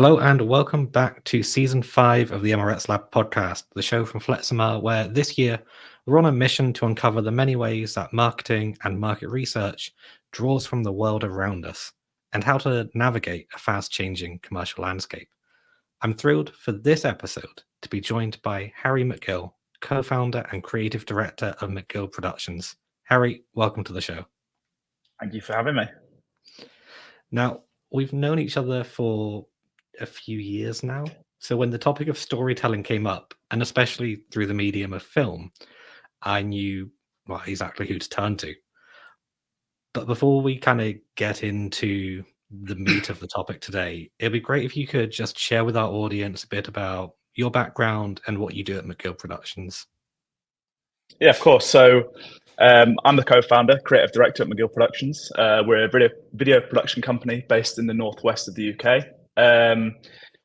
Hello and welcome back to Season 5 of the MRX Lab podcast, the show from FlexMR, where this year we're on a mission to uncover the many ways that marketing and market research draws from the world around us and how to navigate a fast-changing commercial landscape. I'm thrilled for this episode to be joined by Harry McGill, co-founder and creative director of McGill Productions. Harry, welcome to the show. Thank you for having me. Now, we've known each other for a few years now. So when the topic of storytelling came up, and especially through the medium of film, I knew exactly who to turn to. But before we kind of get into the meat of the topic today, it'd be great if you could just share with our audience a bit about your background and what you do at McGill Productions. Yeah, of course. So I'm the co-founder, creative director at McGill Productions. We're a video production company based in the northwest of the UK.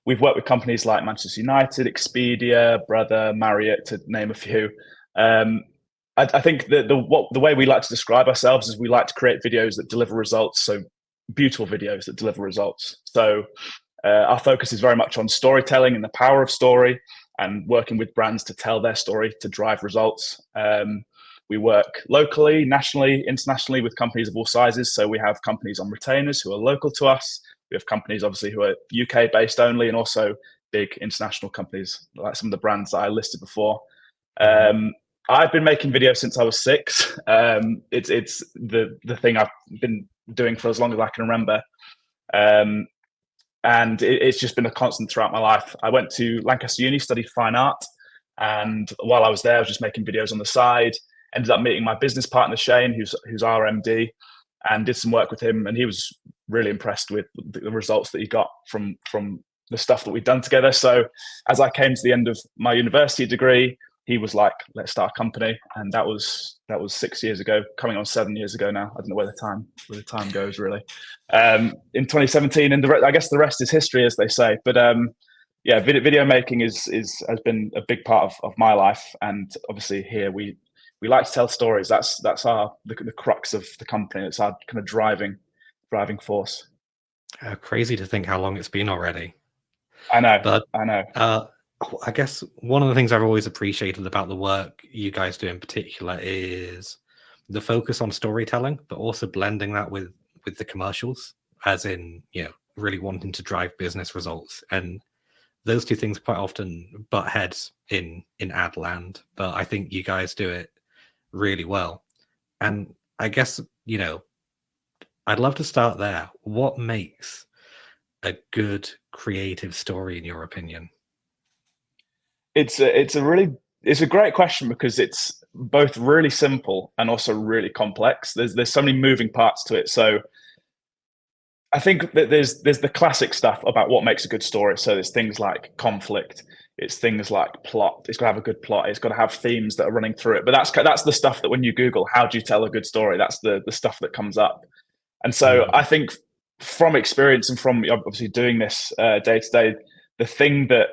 We've worked with companies like Manchester United, Expedia, Brother, Marriott, to name a few. I think the way we like to describe ourselves is we like to create videos that deliver results. So beautiful videos that deliver results. So our focus is very much on storytelling and the power of story, and working with brands to tell their story to drive results. We work locally, nationally, internationally with companies of all sizes. So we have companies on retainers who are local to us. We have companies obviously who are UK based only, and also big international companies like some of the brands that I listed before. I've been making videos since I was 6. It's the thing I've been doing for as long as I can remember. And it's just been a constant throughout my life. I went to Lancaster Uni, studied fine art. And while I was there, I was just making videos on the side. Ended up meeting my business partner, Shane, who's our MD, and did some work with him. And he was really impressed with the results that he got from the stuff that we'd done together. So as I came to the end of my university degree, he was like, let's start a company. And that was 6 years ago, coming on 7 years ago now. I don't know where the time goes, really. In 2017, and I guess the rest is history, as they say. But yeah, video making has been a big part of my life. And obviously here we like to tell stories. That's the crux of the company. It's our kind of driving force. Crazy to think how long it's been already. I know. I guess one of the things I've always appreciated about the work you guys do in particular is the focus on storytelling, but also blending that with the commercials, as in, really wanting to drive business results. And those two things quite often butt heads in ad land, but I think you guys do it really well. And I guess, I'd love to start there. What makes a good creative story, in your opinion? It's a great question, because it's both really simple and also really complex. There's so many moving parts to it. So I think that there's the classic stuff about what makes a good story. So there's things like conflict. It's things like plot. It's got to have a good plot. It's got to have themes that are running through it. But that's the stuff that when you Google, how do you tell a good story? That's the stuff that comes up. And so I think from experience and from obviously doing this day to day, the thing that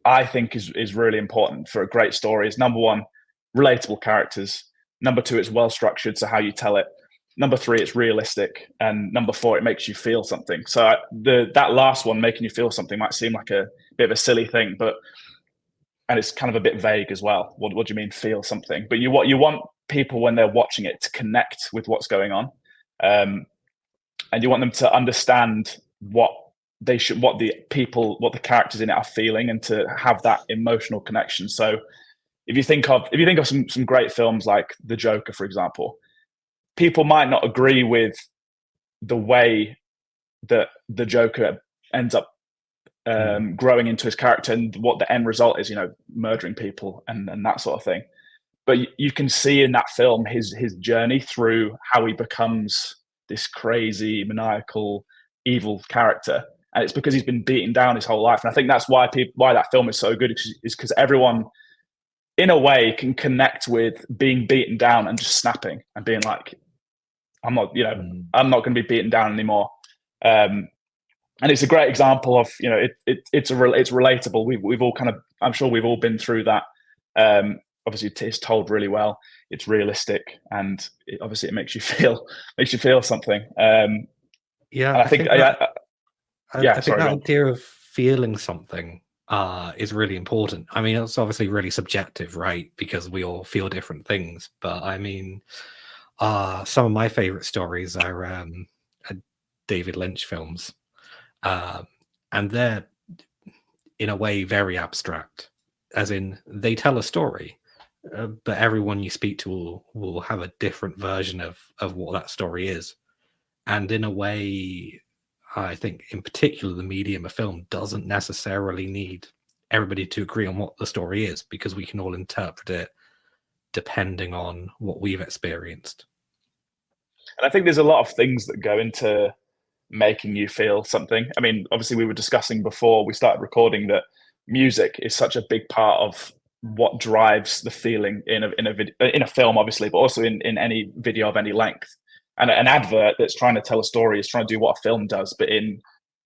I think is really important for a great story is, number one, relatable characters. Number two, it's well structured, so how you tell it. Number three, it's realistic. And number four, it makes you feel something. So that last one, making you feel something, might seem like a bit of a silly thing, and it's kind of a bit vague as well. What do you mean feel something? But you want people, when they're watching it, to connect with what's going on. And you want them to understand what the characters in it are feeling, and to have that emotional connection. So if you think of some great films like The Joker, for example, people might not agree with the way that the Joker ends up growing into his character and what the end result is, murdering people and that sort of thing. But you can see in that film his journey through how he becomes this crazy, maniacal, evil character. And it's because he's been beaten down his whole life. And I think that's why that film is so good, is because everyone, in a way, can connect with being beaten down and just snapping and being like, I'm not going to be beaten down anymore. And it's a great example of, it's relatable. We've all I'm sure we've all been through that. Obviously it's told really well. It's realistic, and obviously it makes you feel something. Yeah, and I think Yeah, I think sorry, that go on. idea of feeling something is really important. I mean, it's obviously really subjective, right? Because we all feel different things. But I mean, some of my favorite stories are David Lynch films, um, and they're in a way very abstract, as in they tell a story, but everyone you speak to will have a different version of what that story is. And in a way, I think in particular, the medium of film doesn't necessarily need everybody to agree on what the story is, because we can all interpret it depending on what we've experienced. And I think there's a lot of things that go into making you feel something. I mean, obviously, we were discussing before we started recording that music is such a big part of what drives the feeling in a film, obviously, but also in any video of any length. And an advert that's trying to tell a story is trying to do what a film does, but in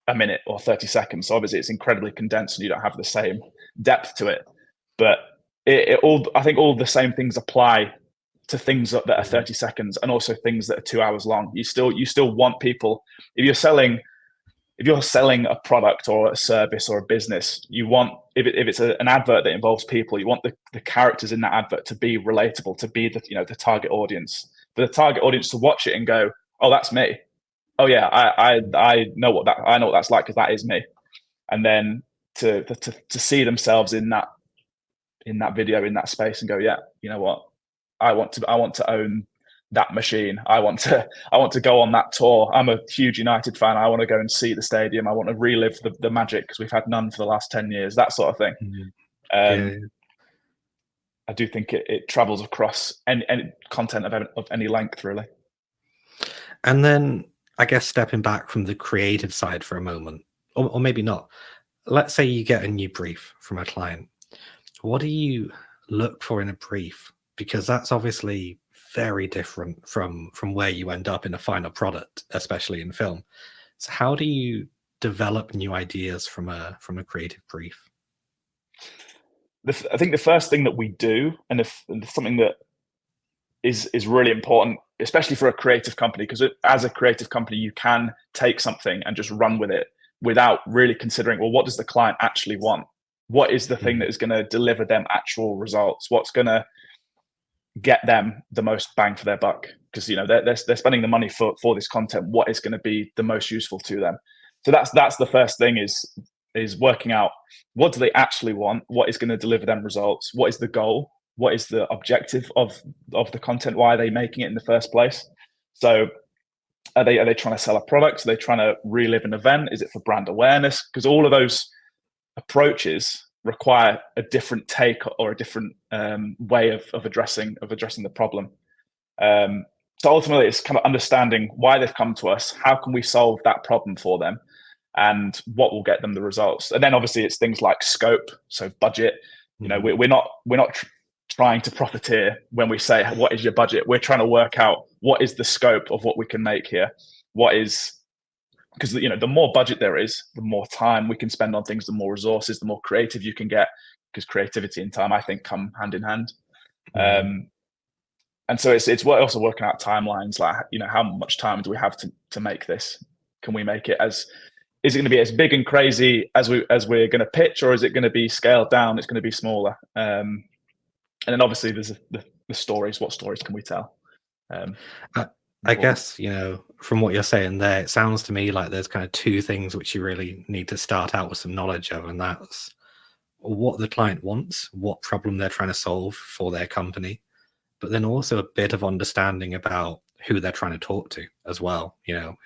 a minute or 30 seconds. So obviously, it's incredibly condensed, and you don't have the same depth to it. But I think all the same things apply to things that are 30 seconds and also things that are 2 hours long. You still want people, if you're selling a product or a service or a business, you want, if it's an advert that involves people, you want the characters in that advert to be relatable, to be the target audience, for the target audience to watch it and go, oh, that's me. Oh yeah, I know what that's like, because that is me. And then to see themselves in that video, in that space, and go, yeah, you know what, I want to own that machine. I want to go on that tour. I'm a huge United fan. I want to go and see the stadium. I want to relive the magic, because we've had none for the last 10 years, that sort of thing. Yeah. I do think it travels across any content of any length, really. And then I guess stepping back from the creative side for a moment, or maybe not. Let's say you get a new brief from a client. What do you look for in a brief? Because that's obviously very different from where you end up in a final product, especially in film. So how do you develop new ideas from a creative brief? I think the first thing that we do, and if something that is really important, especially for a creative company, because as a creative company, you can take something and just run with it without really considering, well, what does the client actually want? What is the thing that is going to deliver them actual results? What's going to get them the most bang for their buck? Because they're spending the money for this content. What is going to be the most useful to them? So that's the first thing, is working out, what do they actually want? What is going to deliver them results? What is the goal? What is the objective of the content? Why are they making it in the first place? So are they trying to sell a product? Are they trying to relive an event? Is it for brand awareness? Because all of those approaches require a different take or a different way of addressing the problem. So ultimately, it's kind of understanding why they've come to us. How can we solve that problem for them? And what will get them the results? And then obviously it's things like scope, so budget. We're not trying to profiteer when we say, what is your budget? We're trying to work out what is the scope of what we can make here. Because the more budget there is, the more time we can spend on things, the more resources, the more creative you can get, because creativity and time, I think, come hand in hand. And so it's also working out timelines, like, how much time do we have to make this? Can we make it is it going to be as big and crazy as we're going to pitch, or is it going to be scaled down? It's going to be smaller. And then obviously there's the stories. What stories can we tell? I guess, from what you're saying there, it sounds to me like there's kind of two things which you really need to start out with some knowledge of, and that's what the client wants, what problem they're trying to solve for their company, but then also a bit of understanding about who they're trying to talk to as well,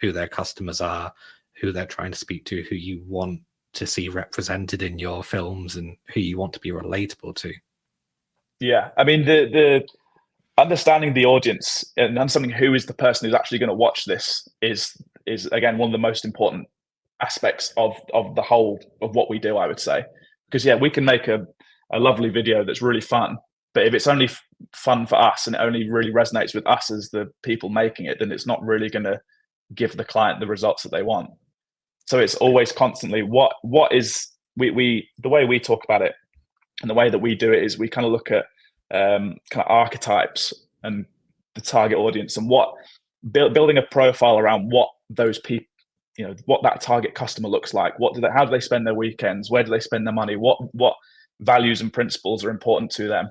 who their customers are, who they're trying to speak to, who you want to see represented in your films, and who you want to be relatable to. Yeah, I mean, the understanding the audience and understanding who is the person who's actually going to watch this is again one of the most important aspects of the whole of what we do, I would say. Because we can make a lovely video that's really fun, but if it's only fun for us and it only really resonates with us as the people making it, then it's not really going to give the client the results that they want. So it's always constantly what is the way we talk about it, and the way that we do it is we kind of look at kind of archetypes and the target audience, and what building a profile around what those what that target customer looks like. How do they spend their weekends? Where do they spend their money? What values and principles are important to them?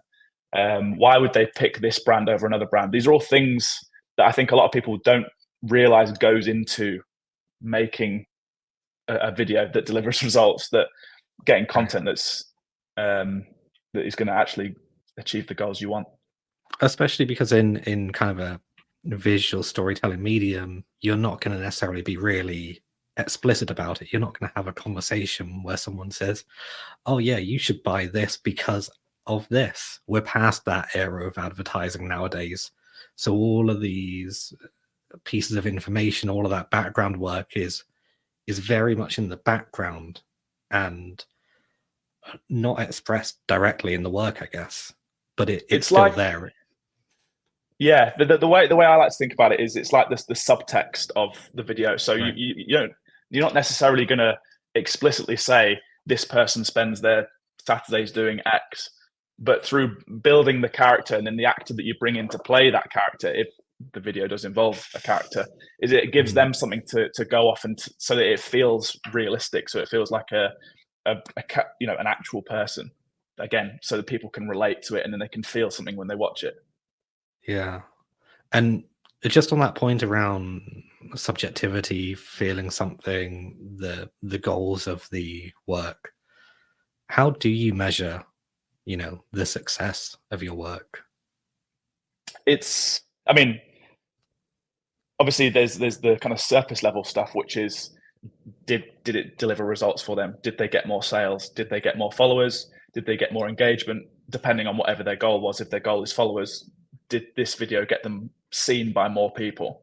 Why would they pick this brand over another brand? These are all things that I think a lot of people don't realize goes into making a video that delivers results, that getting content that is going to actually achieve the goals you want. Especially because in kind of a visual storytelling medium, you're not going to necessarily be really explicit about it. You're not going to have a conversation where someone says, oh yeah, you should buy this because of this. We're past that era of advertising nowadays. So all of these pieces of information, all of that background work is very much in the background and not expressed directly in the work, I guess. But it's still like, there. Yeah, the way I like to think about it is it's like the subtext of the video. So right. you're not necessarily going to explicitly say this person spends their Saturdays doing X, but through building the character and then the actor that you bring in to play that character, if the video does involve a character, is it gives them something to go off and so that it feels realistic, so it feels like an actual person again, so that people can relate to it and then they can feel something when they watch it. Yeah. And just on that point around subjectivity, feeling something, the goals of the work, how do you measure, the success of your work? I mean, obviously there's the kind of surface level stuff, which is did it deliver results for them? Did they get more sales? Did they get more followers? Did they get more engagement? Depending on whatever their goal was, if their goal is followers, did this video get them seen by more people?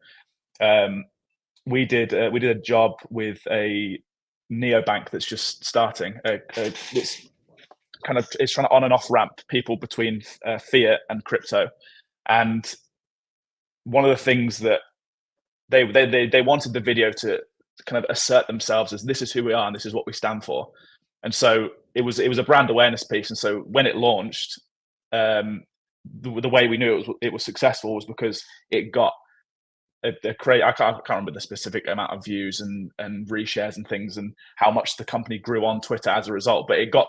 We did a job with a neobank that's just starting. It's trying to on and off ramp people between fiat and crypto, and one of the things that they wanted the video to kind of assert themselves as this is who we are and this is what we stand for. And so it was a brand awareness piece. And so when it launched, the way we knew it was successful was because it got I can't remember the specific amount of views and reshares and things and how much the company grew on Twitter as a result, but it got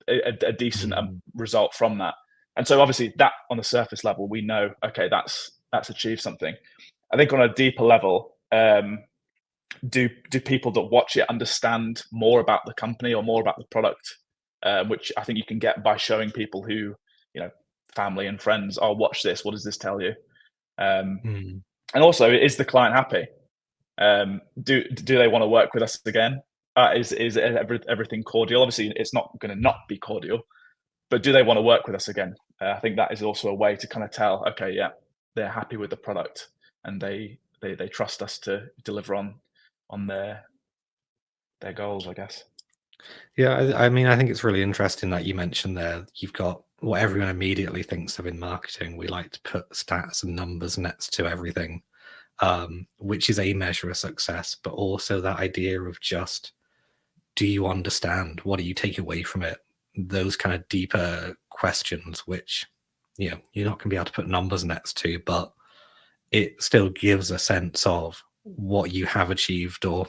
a decent result from that. And so obviously that on the surface level, we know, okay, that's achieved something. I think on a deeper level, do people that watch it understand more about the company or more about the product, which I think you can get by showing people who, family and friends, oh, watch this. What does this tell you? And also, is the client happy? Do they want to work with us again? Is everything cordial? Obviously, it's not going to not be cordial, but do they want to work with us again? I think that is also a way to kind of tell, okay, yeah, they're happy with the product and they trust us to deliver on their goals, I guess. Yeah, I mean, I think it's really interesting that you mentioned there, you've got what everyone immediately thinks of in marketing. We like to put stats and numbers next to everything, which is a measure of success, but also that idea of just, do you understand? What do you take away from it? Those kind of deeper questions, which, you're not going to be able to put numbers next to, but it still gives a sense of what you have achieved or,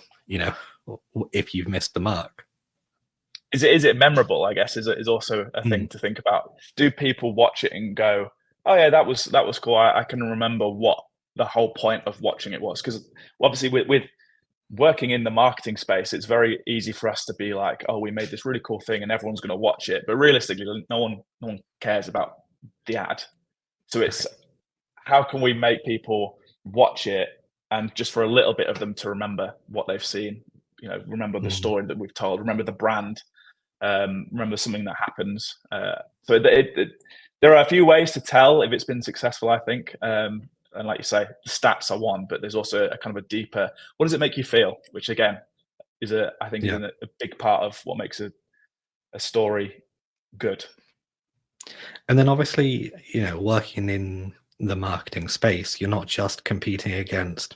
if you've missed the mark. Is it memorable, I guess, is also a thing to think about. Do people watch it and go, oh yeah, that was cool. I can remember what the whole point of watching it was. Because obviously with working in the marketing space, it's very easy for us to be like, oh, we made this really cool thing and everyone's going to watch it. But realistically, no one cares about the ad. So it's how can we make people watch it and just for a little bit of them to remember what they've seen, remember the story that we've told, remember the brand, remember something that happens. So there are a few ways to tell if it's been successful, I think. And like you say, the stats are one, but there's also a kind of a deeper, what does it make you feel? Which again, is a big part of what makes a story good. And then obviously, working in the marketing space, you're not just competing against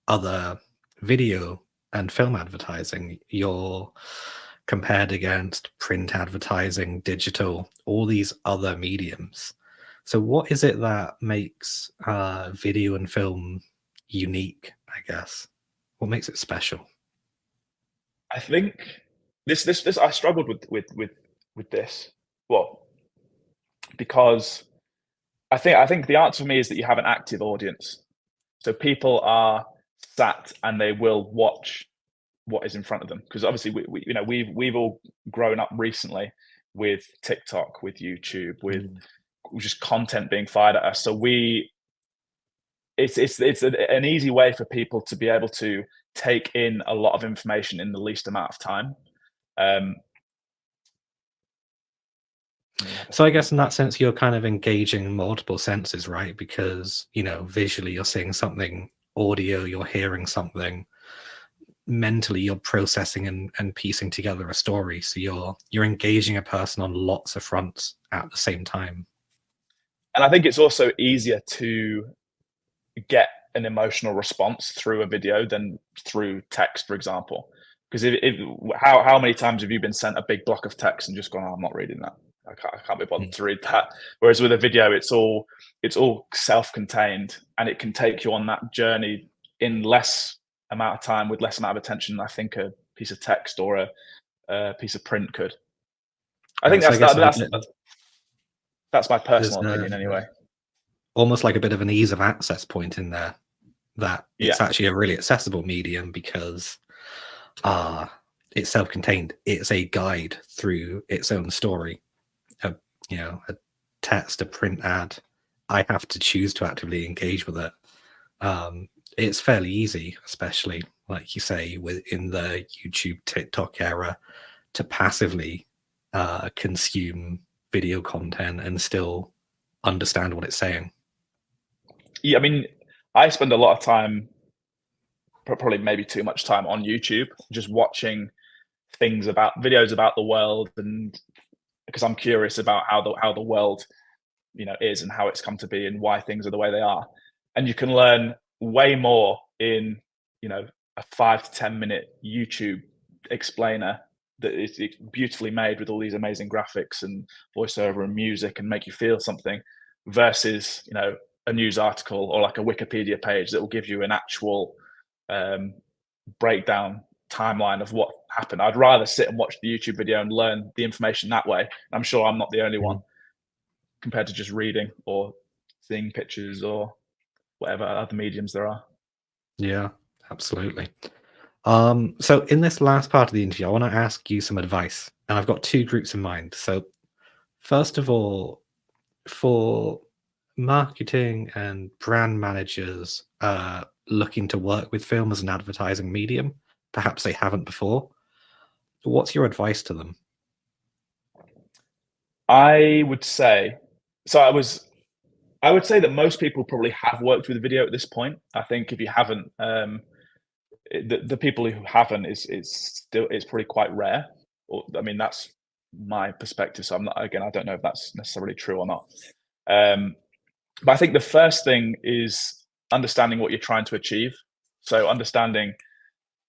other video and film advertising. You're compared against print advertising, digital, all these other mediums. So what is it that makes video and film unique, I guess? What makes it special? I think this I struggled with this. Well, because I think the answer for me is that you have an active audience. So people are sat and they will watch what is in front of them, because obviously we've all grown up recently with TikTok, with YouTube, with just content being fired at us. So it's an easy way for people to be able to take in a lot of information in the least amount of time. So I guess in that sense, you're kind of engaging multiple senses, right? Because, visually you're seeing something, audio, you're hearing something, mentally you're processing and piecing together a story. So you're engaging a person on lots of fronts at the same time. And I think it's also easier to get an emotional response through a video than through text, for example. Because how many times have you been sent a big block of text and just gone, oh, I'm not reading that. I can't be bothered to read that. Whereas with a video, it's all self-contained, and it can take you on that journey in less amount of time with less amount of attention than I think a piece of text or a piece of print could. I think that's my personal opinion anyway. Almost like a bit of an ease of access point in there, that it's actually a really accessible medium because it's self-contained. It's a guide through its own story. A text, a print ad, I have to choose to actively engage with it. It's fairly easy, especially like you say, within the YouTube, TikTok era, to passively consume video content and still understand what it's saying. Yeah, I mean, I spend a lot of time, probably maybe too much time, on YouTube, just watching videos about the world, and because I'm curious about how the world, is, and how it's come to be, and why things are the way they are. And you can learn way more in, a 5 to 10 minute YouTube explainer that is beautifully made with all these amazing graphics and voiceover and music, and make you feel something, versus, a news article or like a Wikipedia page that will give you an actual breakdown timeline of what happened. I'd rather sit and watch the YouTube video and learn the information that way. I'm sure I'm not the only one, compared to just reading or seeing pictures or whatever other mediums there are. Yeah, absolutely. So in this last part of the interview, I want to ask you some advice, and I've got two groups in mind. So first of all, for marketing and brand managers looking to work with film as an advertising medium, perhaps they haven't before, what's your advice to them? I would say that most people probably have worked with video at this point. I think if you haven't, the people who haven't is probably quite rare. I mean, that's my perspective. So I don't know if that's necessarily true or not. But I think the first thing is understanding what you're trying to achieve. So understanding,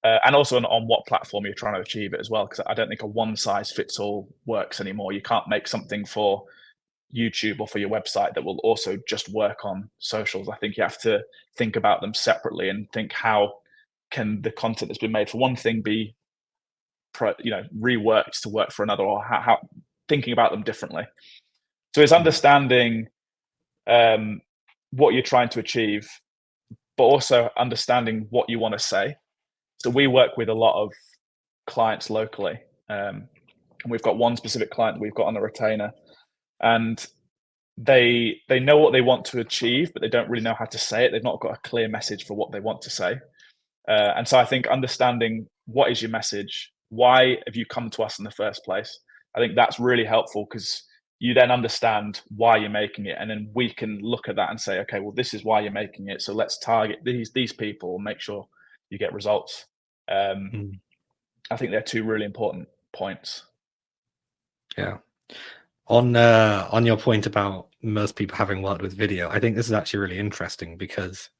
and also on what platform you're trying to achieve it as well, because I don't think a one size fits all works anymore. You can't make something for YouTube or for your website that will also just work on socials. I think you have to think about them separately and think, how can the content that's been made for one thing be reworked to work for another, or how thinking about them differently. So it's understanding what you're trying to achieve, but also understanding what you want to say. So we work with a lot of clients locally, and we've got one specific client that we've got on a retainer, and they know what they want to achieve, but they don't really know how to say it. They've not got a clear message for what they want to say. And so I think understanding what is your message, why have you come to us in the first place, I think that's really helpful, because you then understand why you're making it, and then we can look at that and say, okay, well, this is why you're making it, so let's target these people and make sure you get results. I think they're two really important points. Yeah. On your point about most people having worked with video, I think this is actually really interesting, because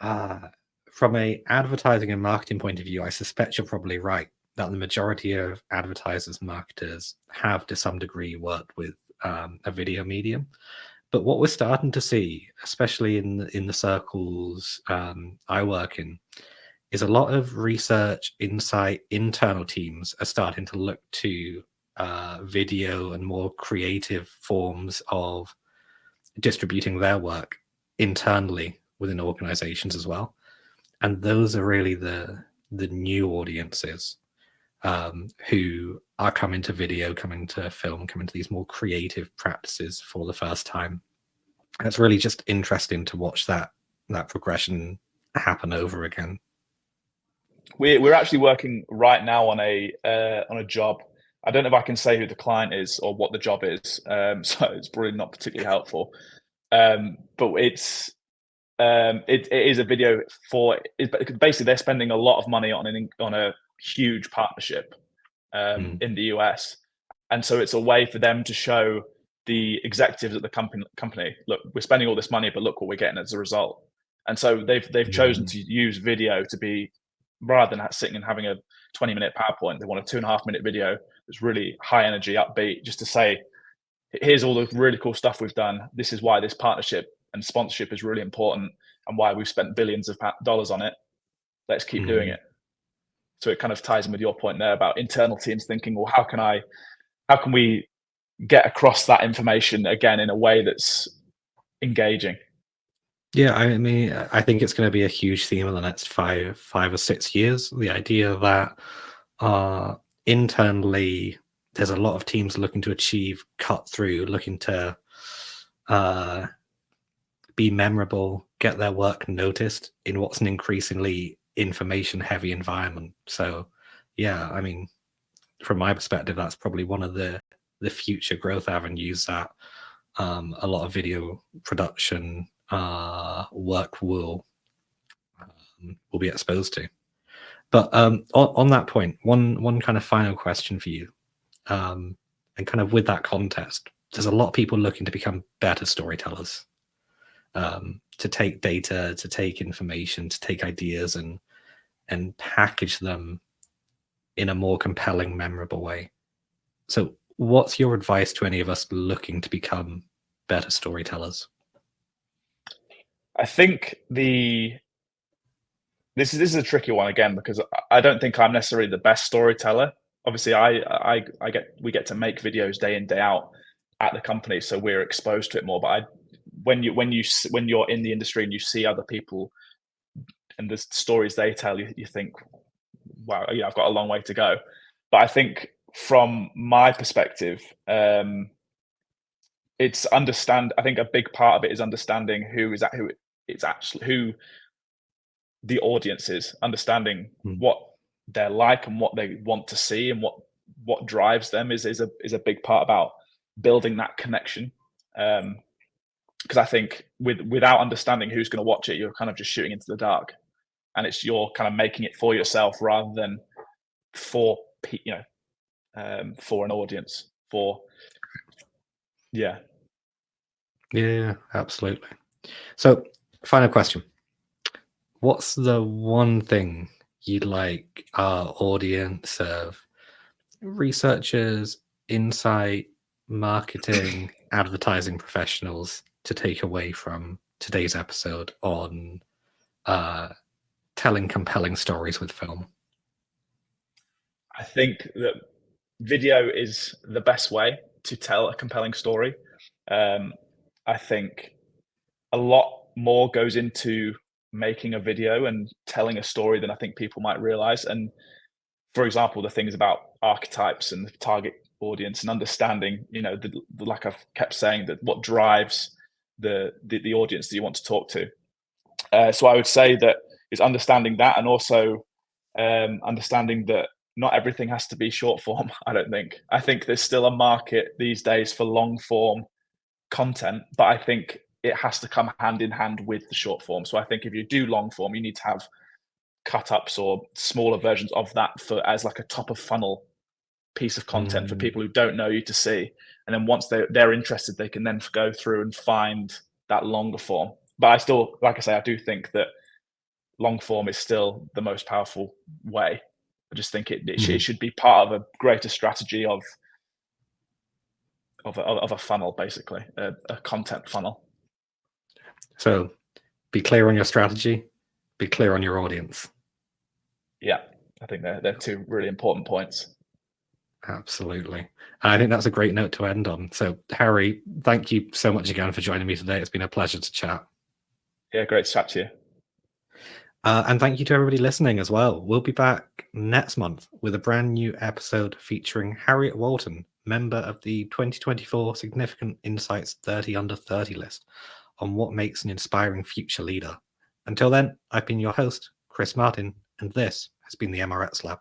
from a advertising and marketing point of view, I suspect you're probably right that the majority of advertisers, marketers have to some degree worked with a video medium. But what we're starting to see, especially in the circles I work in, is a lot of research, insight, internal teams are starting to look to video and more creative forms of distributing their work internally within organizations as well. And those are really the new audiences who are coming to video, coming to film, coming to these more creative practices for the first time. And it's really just interesting to watch that progression happen over again. We're actually working right now on a job. I don't know if I can say who the client is or what the job is, so it's probably not particularly helpful. But it is a video for basically they're spending a lot of money on a huge partnership in the US, and so it's a way for them to show the executives at the company, look, we're spending all this money, but look what we're getting as a result. And so they've chosen to use video to be, rather than sitting and having a 20-minute PowerPoint, they want a 2.5-minute video that's really high energy, upbeat, just to say, here's all the really cool stuff we've done. This is why this partnership and sponsorship is really important and why we've spent billions of dollars on it. Let's keep doing it. So it kind of ties in with your point there about internal teams thinking, well, how can we get across that information again in a way that's engaging? Yeah, I mean, I think it's going to be a huge theme in the next 5 or 6 years. The idea that internally there's a lot of teams looking to achieve cut through, looking to be memorable, get their work noticed in what's an increasingly information-heavy environment. So, yeah, I mean, from my perspective, that's probably one of the future growth avenues that a lot of video production work will be exposed to. But on that point, one kind of final question for you, and kind of with that context, there's a lot of people looking to become better storytellers, to take data, to take information, to take ideas and package them in a more compelling, memorable way. So what's your advice to any of us looking to become better storytellers? I think this is a tricky one again, because I don't think I'm necessarily the best storyteller. Obviously, we get to make videos day in, day out at the company, so we're exposed to it more. But when you're in the industry and you see other people and the stories they tell, you think, wow, I've got a long way to go. But I think from my perspective, it's I think a big part of it is understanding who the audience is, understanding what they're like and what they want to see, and what drives them is a big part about building that connection. Because I think without understanding who's going to watch it, you're kind of just shooting into the dark, and you're kind of making it for yourself rather than for an audience. Yeah, absolutely. So, final question. What's the one thing you'd like our audience of researchers, insight, marketing, advertising professionals to take away from today's episode on telling compelling stories with film? I think that video is the best way to tell a compelling story. I think a lot more goes into making a video and telling a story than I think people might realize. And for example, the things about archetypes and the target audience and understanding, like I've kept saying, that what drives the audience that you want to talk to. So I would say that is understanding that, and also understanding that not everything has to be short form. I think there's still a market these days for long form content, but I think it has to come hand in hand with the short form. So I think if you do long form, you need to have cut ups or smaller versions of that as like a top of funnel piece of content for people who don't know you to see. And then once they're interested, they can then go through and find that longer form. But I still, like I say, I do think that long form is still the most powerful way. I just think it should be part of a greater strategy of a funnel, basically, a content funnel. So be clear on your strategy, be clear on your audience. Yeah, I think they're two really important points. Absolutely. And I think that's a great note to end on. So, Harry, thank you so much again for joining me today. It's been a pleasure to chat. Yeah, great to chat to you. And thank you to everybody listening as well. We'll be back next month with a brand new episode featuring Harriet Walton, member of the 2024 Significant Insights 30 Under 30 list, on what makes an inspiring future leader. Until then, I've been your host, Chris Martin, and this has been the MRX Lab.